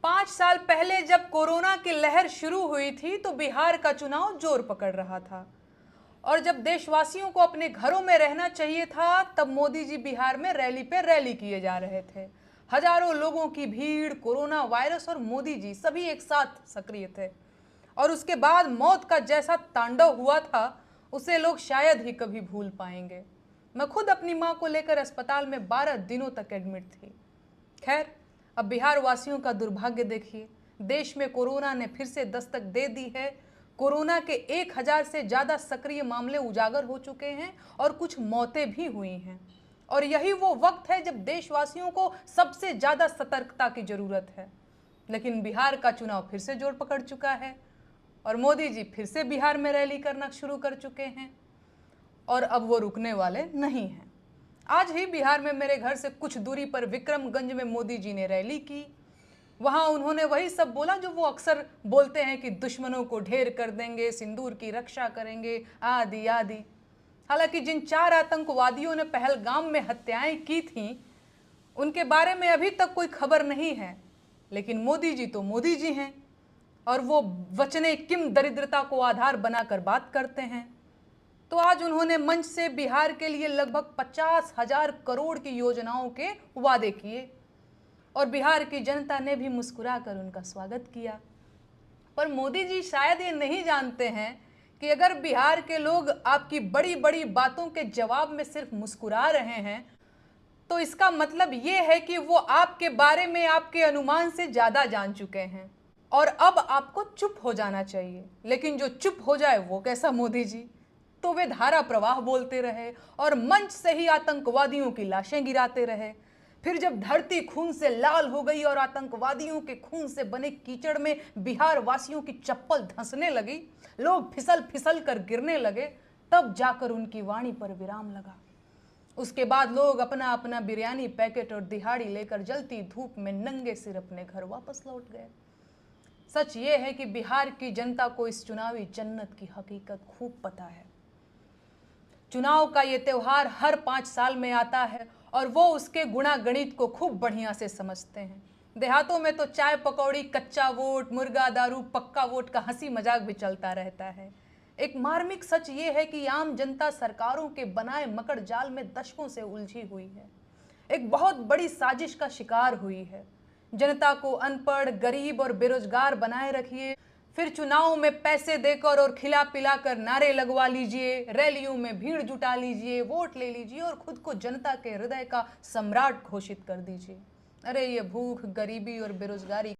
5 साल पहले जब कोरोना की लहर शुरू हुई थी तो बिहार का चुनाव जोर पकड़ रहा था। और जब देशवासियों को अपने घरों में रहना चाहिए था, तब मोदी जी बिहार में रैली पे रैली किए जा रहे थे। हजारों लोगों की भीड़, कोरोना वायरस और मोदी जी सभी एक साथ सक्रिय थे। और उसके बाद मौत का जैसा तांडव हुआ था, उसे लोग शायद ही कभी भूल पाएंगे। मैं खुद अपनी मां को लेकर अस्पताल में 12 दिनों तक एडमिट थी। खैर, अब बिहार वासियों का दुर्भाग्य देखिए, देश में कोरोना ने फिर से दस्तक दे दी है। कोरोना के 1000 से ज्यादा सक्रिय मामले उजागर हो चुके हैं और कुछ मौतें भी हुई हैं। और यही वो वक्त है जब देशवासियों को सबसे ज्यादा सतर्कता की जरूरत है। लेकिन बिहार का चुनाव फिर से जोर पकड़ चुका है और मोदी जी फिर से बिहार में रैली करना शुरू कर चुके हैं और अब वो रुकने वाले नहीं हैं। आज ही बिहार में मेरे घर से कुछ दूरी पर विक्रमगंज में मोदी जी ने रैली की। वहां उन्होंने वही सब बोला जो वो अक्सर बोलते हैं कि दुश्मनों को ढेर कर देंगे, सिंदूर की रक्षा करेंगे, आदि आदि। हालांकि जिन 4 आतंकवादियों ने पहलगाम में हत्याएं की थीं, उनके बारे में अभी तक कोई खबर नहीं है। लेकिन मोदी जी तो मोदी जी हैं और वो वचने किम दरिद्रता को आधार बनाकर बात करते हैं। तो आज उन्होंने मंच से बिहार के लिए लगभग 50,000 करोड़ की योजनाओं के वादे किए और बिहार की जनता ने भी मुस्कुराकर उनका स्वागत किया। पर मोदी जी शायद ये नहीं जानते हैं कि अगर बिहार के लोग आपकी बड़ी बड़ी बातों के जवाब में सिर्फ मुस्कुरा रहे हैं, तो इसका मतलब ये है कि वो आपके बारे में आपके अनुमान से ज्यादा जान चुके हैं और अब आपको चुप हो जाना चाहिए। लेकिन जो चुप हो जाए वो कैसा मोदी जी? तो वे धारा प्रवाह बोलते रहे और मंच से ही आतंकवादियों की लाशें गिराते रहे। फिर जब धरती खून से लाल हो गई और आतंकवादियों के खून से बने कीचड़ में बिहार वासियों की चप्पल धंसने लगी, लोग फिसल फिसल कर गिरने लगे, तब जाकर उनकी वाणी पर विराम लगा। उसके बाद लोग अपना अपना बिरयानी पैकेट और दिहाड़ी लेकर जलती धूप में नंगे सिर अपने घर वापस लौट गए। सच ये है कि बिहार की जनता को इस चुनावी जन्नत की हकीकत खूब पता है। चुनाव का ये त्योहार हर 5 साल में आता है और वो उसके गुणा गणित को खूब बढ़िया से समझते हैं। देहातों में तो चाय पकौड़ी, कच्चा वोट, मुर्गा दारू, पक्का वोट का हंसी मजाक भी चलता रहता है। एक मार्मिक सच ये है कि आम जनता सरकारों के बनाए मकड़ जाल में दशकों से उलझी हुई है, एक बहुत बड़ी साजिश का शिकार हुई है। जनता को अनपढ़, गरीब और बेरोजगार बनाए रखिए, फिर चुनाव में पैसे देकर और खिला पिलाकर नारे लगवा लीजिए, रैलियों में भीड़ जुटा लीजिए, वोट ले लीजिए और खुद को जनता के हृदय का सम्राट घोषित कर दीजिए। अरे ये भूख, गरीबी और बेरोजगारी